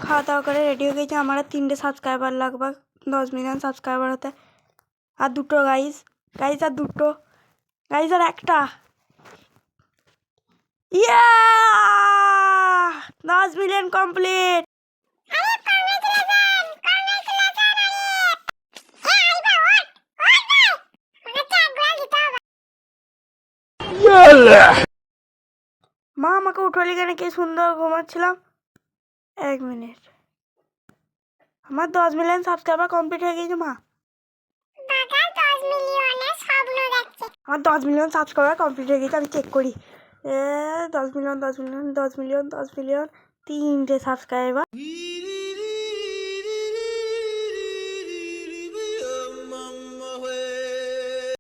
খাওয়া দাওয়া করে রেডি হয়ে গেছে। আমার 3টে সাবস্ক্রাইবার লাগবে 10 মিলিয়ন সাবস্ক্রাইবার হতে। আর 2টো গাইজ আর 2টো গাইজ আর একটা। ইয়া 10 মিলিয়ন কমপ্লিট। মা আমাকে উঠলি কেন? কি সুন্দর ঘুমাচ্ছিলাম। 1 মিনিট। আমার 10 মিলিয়ন সাবস্ক্রাইবার কমপ্লিট হয়ে গেছে মা। আমার 10 মিলিয়ন সাবস্ক্রাইবার কমপ্লিট হয়ে গেছে। আমি চেক করি। 10 মিলিয়ন 3টে সাবস্ক্রাইবার।